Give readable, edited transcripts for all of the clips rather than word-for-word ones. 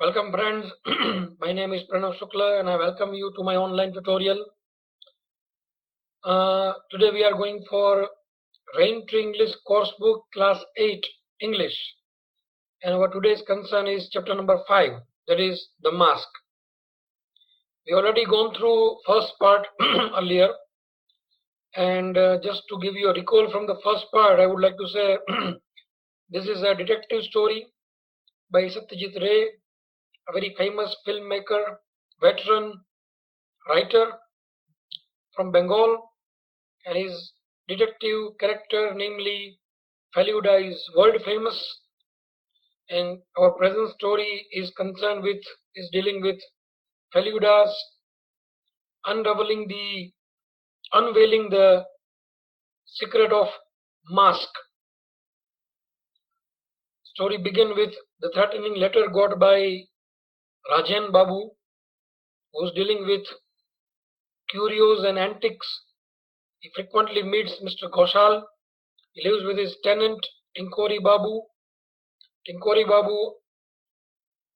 Welcome friends, my name is Pranav Shukla and I welcome you to my online tutorial. Today we are going for Rain to English Coursebook Class 8 English, and our today's concern is chapter number 5, that is the mask. We already gone through first part earlier, and just to give you a recall from the first part, I would like to say this is a detective story by Satyajit Ray, a very famous filmmaker, veteran, writer from Bengal, and his detective character, namely Feluda, is world famous. And our present story is dealing with Feluda's unveiling the secret of mask. Story begin with the threatening letter got by Rajan Babu, who's dealing with curios and antiques. He frequently meets Mr. Ghoshal. He lives with his tenant Tinkori Babu. Tinkori Babu,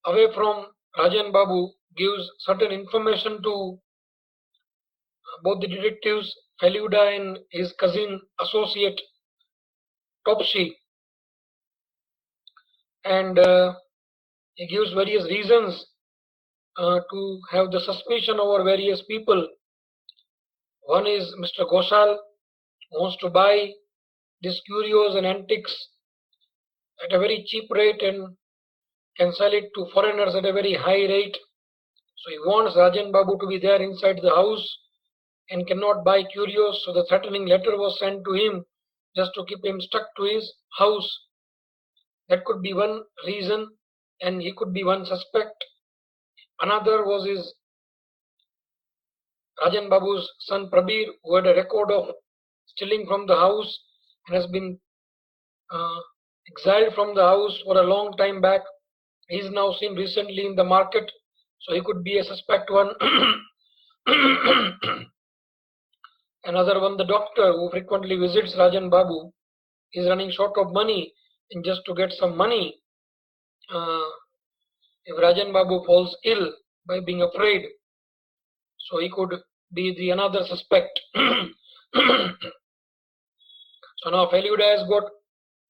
away from Rajan Babu, gives certain information to both the detectives, Feluda and his cousin associate Topsy, and he gives various reasons to have the suspicion over various people. One is Mr. Ghoshal wants to buy these curios and antiques at a very cheap rate and can sell it to foreigners at a very high rate. So he wants Rajan Babu to be there inside the house and cannot buy curios. So the threatening letter was sent to him just to keep him stuck to his house. That could be one reason, and he could be one suspect. Another was his Rajan Babu's son Prabir, who had a record of stealing from the house and has been exiled from the house for a long time back. He is now seen recently in the market, so he could be a suspect one. Another one, the doctor who frequently visits Rajan Babu, is running short of money, and just to get some money, if Rajan Babu falls ill by being afraid, so he could be the another suspect. So now Feluda has got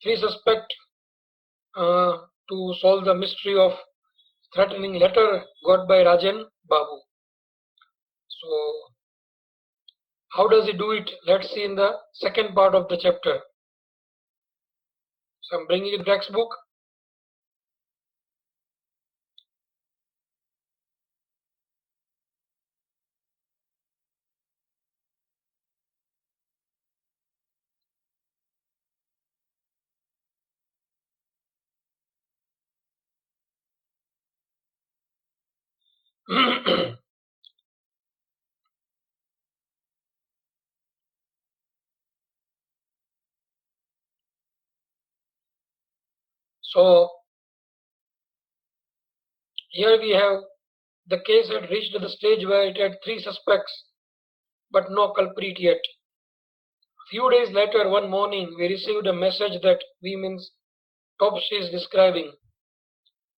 three suspects to solve the mystery of threatening letter got by Rajan Babu. So how does he do it? Let's see in the second part of the chapter. So I'm bringing you the textbook. So here we have the case had reached the stage where it had three suspects, but no culprit yet. A few days later, one morning, we received a message that we means Topsy is describing.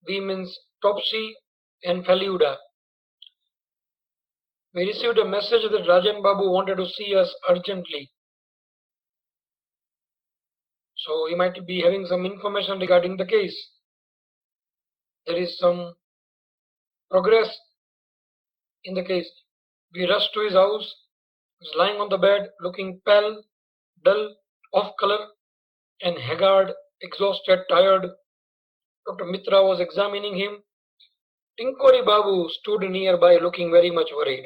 We means Topsy and Feluda. We received a message that Rajan Babu wanted to see us urgently. So he might be having some information regarding the case. There is some progress in the case. We rushed to his house. He was lying on the bed, looking pale, dull, off color, and haggard, exhausted, tired. Dr. Mitra was examining him. Tinkori Babu stood nearby, looking very much worried.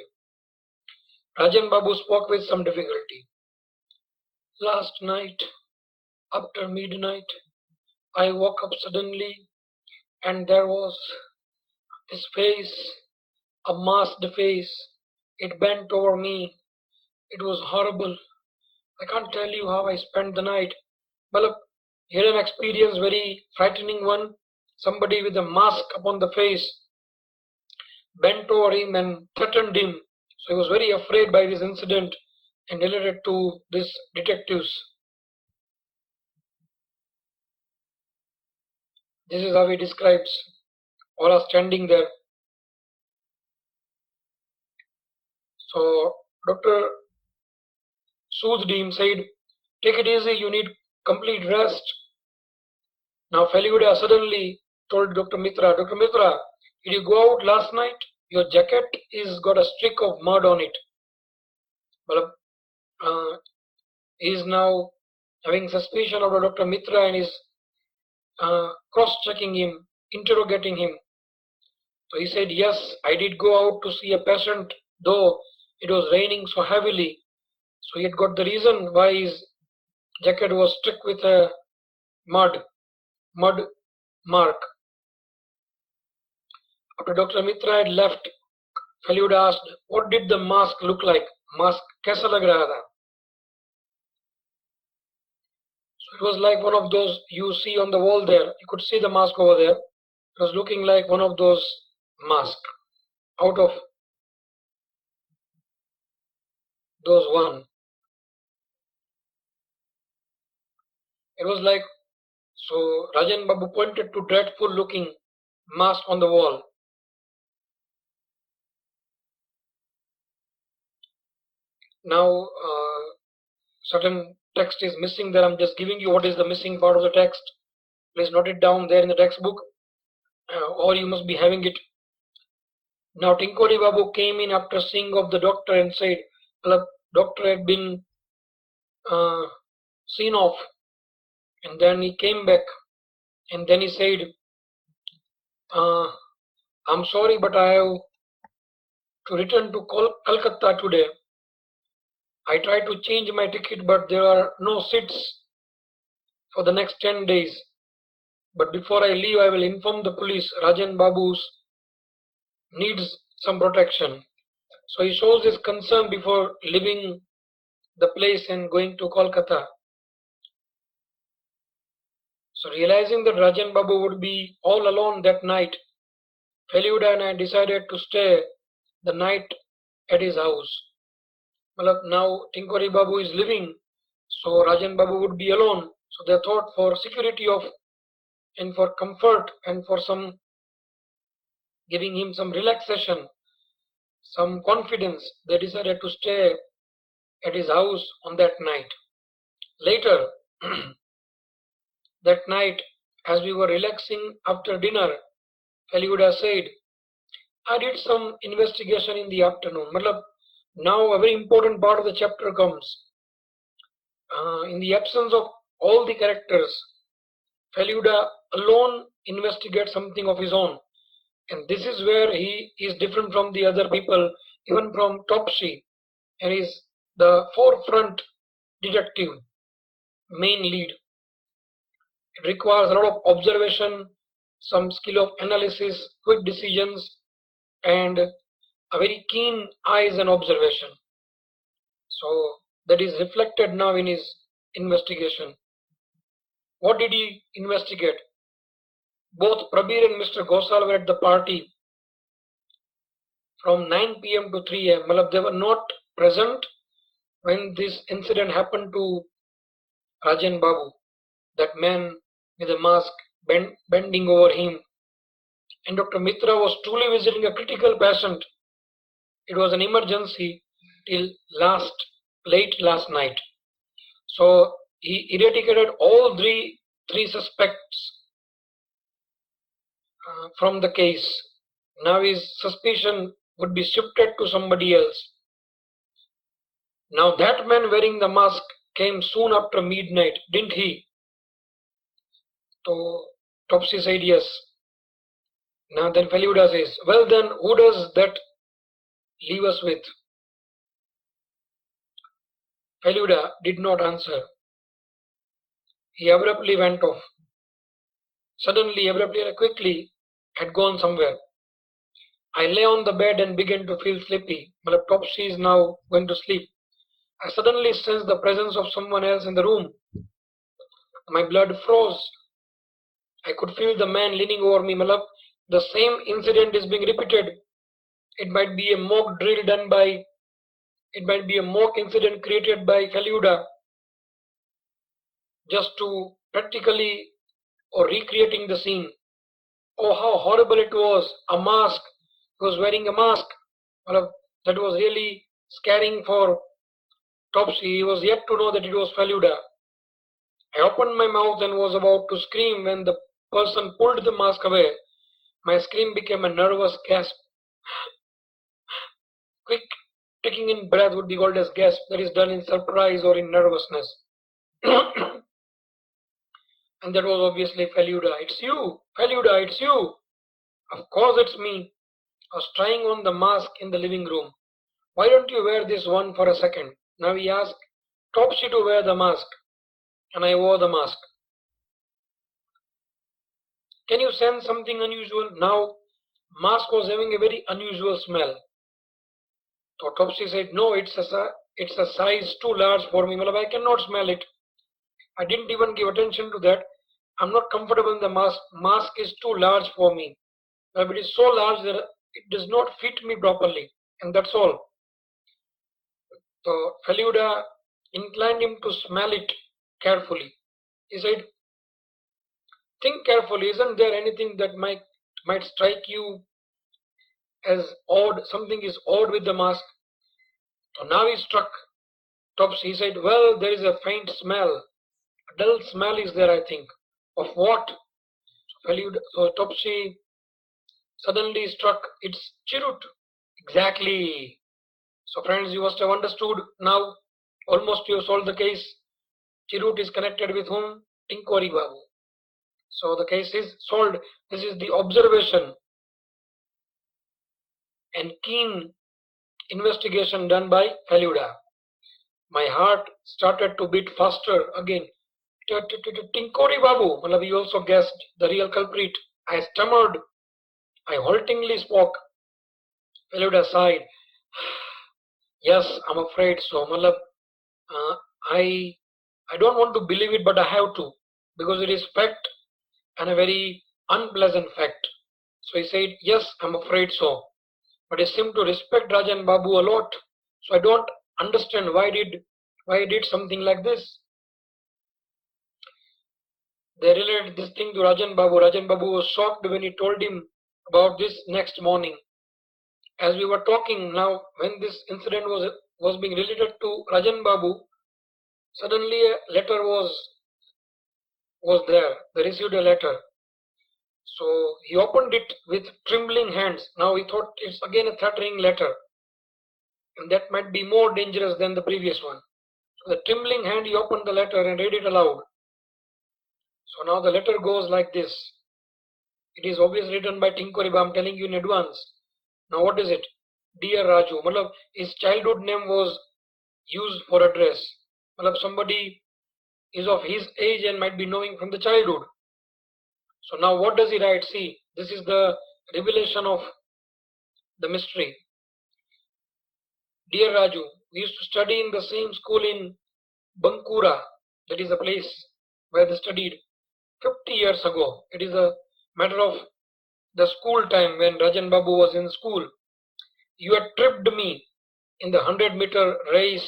Rajan Babu spoke with some difficulty. Last night, after midnight, I woke up suddenly, and there was this face, a masked face. It bent over me. It was horrible. I can't tell you how I spent the night. Well, here an experience, very frightening one. Somebody with a mask upon the face bent over him and threatened him. So he was very afraid by this incident and related to these detectives. This is how he describes. all are standing there. So doctor soothed him, said, "Take it easy, you need complete rest." Now Feluda suddenly told Dr. Mitra, "Dr. Mitra, did you go out last night? Your jacket is got a streak of mud on it." Well, he is now having suspicion of Dr. Mitra and is cross-checking him, interrogating him. So he said, "Yes, I did go out to see a patient, though it was raining so heavily." So he had got the reason why his jacket was streaked with a mud mark. After Dr. Mitra had left, Feluda asked, "What did the mask look like? Mask कैसा लग रहा था?" So it was like one of those you see on the wall there. You could see the mask over there. It was looking like one of those masks out of those one. It was like, so Rajan Babu pointed to dreadful looking mask on the wall. Now certain text is missing there. I'm just giving you what is the missing part of the text. Please note it down there in the textbook, or you must be having it. Now Tinkori Babu came in after seeing of the doctor and said, "The doctor had been seen off," and then he came back and then he said, "I'm sorry, but I have to return to Calcutta today. I tried to change my ticket, but there are no seats for the next 10 days. But before I leave, I will inform the police Rajan Babu needs some protection." So he shows his concern before leaving the place and going to Kolkata. So realizing that Rajan Babu would be all alone that night, Feluda and I decided to stay the night at his house. Now Tinkori Babu is living, so Rajan Babu would be alone. So they thought for security of and for comfort and for some giving him some relaxation, some confidence, they decided to stay at his house on that night. Later, that night, as we were relaxing after dinner, Feluda said, "I did some investigation in the afternoon." Now a very important part of the chapter comes. In the absence of all the characters, Feluda alone investigates something of his own. And this is where he is different from the other people, even from Topsy, and is the forefront detective, main lead. It requires a lot of observation, some skill of analysis, quick decisions, and a very keen eyes and observation. So that is reflected now in his investigation. What did he investigate? Both Prabir and Mr. Gosal were at the party from 9 p.m. to 3 a.m. They were not present when this incident happened to Rajan Babu, that man with a mask bending over him. And Dr. Mitra was truly visiting a critical patient. It was an emergency till late last night. So he eradicated all three suspects from the case. Now his suspicion would be shifted to somebody else. Now that man wearing the mask came soon after midnight, didn't he? So Topsy said yes. Now then Feluda says, "Well then, who does that leave us with?" Feluda did not answer. He abruptly went off. Suddenly, abruptly, quickly, had gone somewhere. I lay on the bed and began to feel sleepy. But Topsy is now going to sleep. I suddenly sensed the presence of someone else in the room. My blood froze. I could feel the man leaning over me. The same incident is being repeated. It might be a mock drill done by, it might be a mock incident created by Feluda just to practically or recreating the scene. Oh, how horrible it was! A mask. He was wearing a mask. Well, that was really scaring for Topsy. He was yet to know that it was Feluda. I opened my mouth and was about to scream when the person pulled the mask away. My scream became a nervous gasp. Quick taking in breath would be called as gasp, that is done in surprise or in nervousness. And that was obviously Feluda. It's you! Feluda, it's you! Of course it's me. I was trying on the mask in the living room. Why don't you wear this one for a second? Now he asked Topsy to wear the mask, and I wore the mask. Can you sense something unusual? Now, mask was having a very unusual smell. So Topsy said, no, it's a size too large for me. Well, I cannot smell it. I didn't even give attention to that. I'm not comfortable in the mask. Mask is too large for me. Well, it is so large that it does not fit me properly. And that's all. So Feluda inclined him to smell it carefully. He said, think carefully. Isn't there anything that might strike you as odd? Something is odd with the mask. So now he struck Topsy. He said, well, there is a faint smell. A dull smell is there, I think. Of what? So Topsy suddenly struck. It's Chirut. Exactly. So friends, you must have understood now. Almost you have solved the case. Chirut is connected with whom? Tinkori Babu. So the case is solved. This is the observation and keen investigation done by Feluda. My heart started to beat faster again. Tinkori Babu. You also guessed the real culprit. I stammered. I haltingly spoke. Feluda sighed. Yes, I'm afraid so. I don't want to believe it, but I have to, because it is fact and a very unpleasant fact. So he said, yes, I'm afraid so. But he seemed to respect Rajan Babu a lot. So I don't understand why he did something like this. They related this thing to Rajan Babu. Rajan Babu was shocked when he told him about this next morning. As we were talking now, when this incident was being related to Rajan Babu, suddenly a letter was there. They received a letter. So he opened it with trembling hands. Now he thought it's again a threatening letter, and that might be more dangerous than the previous one. So the trembling hand, he opened the letter and read it aloud. So now the letter goes like this. It is obviously written by Tinkoriba. I'm telling you in advance. Now what is it? Dear Raju. His childhood name was used for address. Somebody is of his age and might be knowing from the childhood. So now what does he write? See, this is the revelation of the mystery. Dear Raju, we used to study in the same school in Bankura. That is a place where they studied 50 years ago. It is a matter of the school time when Rajan Babu was in school. You had tripped me in the 100-meter race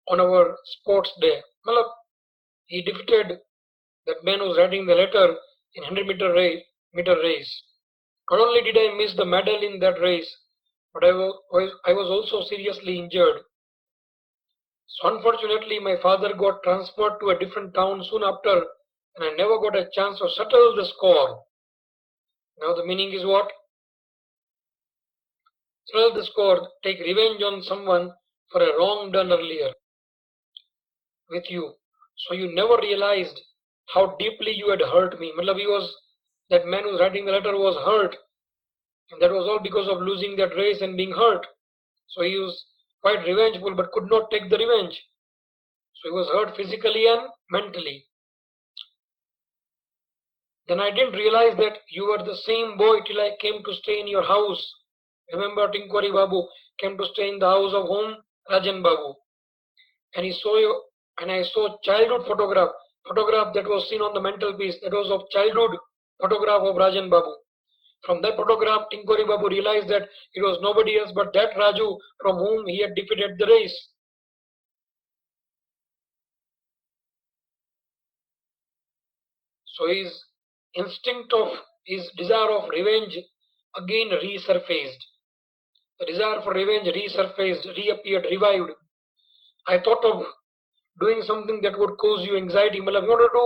on our sports day. He defeated that man who was writing the letter in 100-meter race. Not only did I miss the medal in that race, but I was also seriously injured. So unfortunately, my father got transferred to a different town soon after, and I never got a chance to settle the score. Now the meaning is what? Settle the score, take revenge on someone for a wrong done earlier with you. So you never realized how deeply you had hurt me. That man who was writing the letter was hurt, and that was all because of losing that race and being hurt. So he was quite revengeful but could not take the revenge. So he was hurt physically and mentally. Then I didn't realize that you were the same boy till I came to stay in your house. Remember, Tinkori Babu came to stay in the house of whom? Rajan Babu. And he saw you, and I saw childhood photograph that was seen on the mantelpiece. That was of childhood photograph of Rajan Babu. From that photograph, Tinkori Babu realized that it was nobody else but that Raju from whom he had defeated the race. So his instinct of his desire of revenge again resurfaced. The desire for revenge resurfaced, reappeared, revived. I thought of doing something that would cause you anxiety. Matlab, you wanted to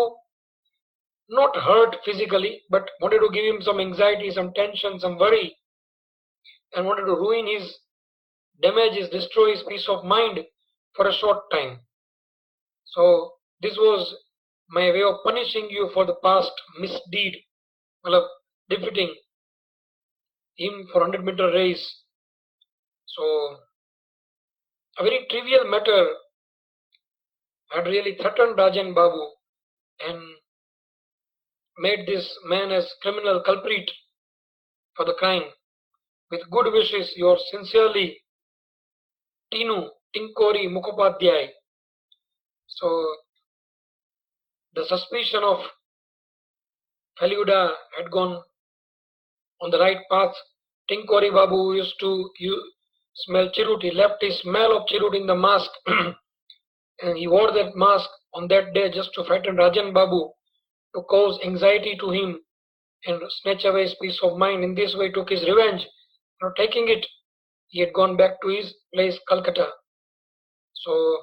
not hurt physically, but wanted to give him some anxiety, some tension, some worry, and wanted to ruin his, damage his, destroy his peace of mind for a short time. So this was my way of punishing you for the past misdeed, matlab, defeating him for 100-meter race. So a very trivial matter had really threatened Rajan Babu and made this man as criminal culprit for the crime. With good wishes, yours sincerely, Tinkori Mukhopadhyay. So the suspicion of Feluda had gone on the right path. Tinkori Babu used to smell chirut. He left his smell of chirut in the mask and he wore that mask on that day just to frighten Rajan Babu, to cause anxiety to him and snatch away his peace of mind. In this way, took his revenge. Not taking it, he had gone back to his place, Calcutta. So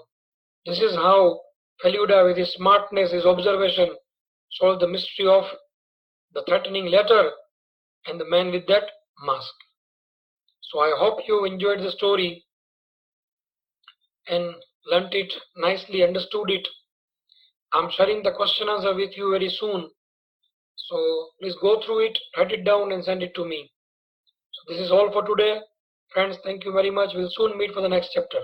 this is how Feluda, with his smartness, his observation, solved the mystery of the threatening letter and the man with that mask. So I hope you enjoyed the story and learnt it nicely, understood it. I'm sharing the question answer with you very soon. So please go through it, write it down and send it to me. So this is all for today. Friends, thank you very much. We'll soon meet for the next chapter.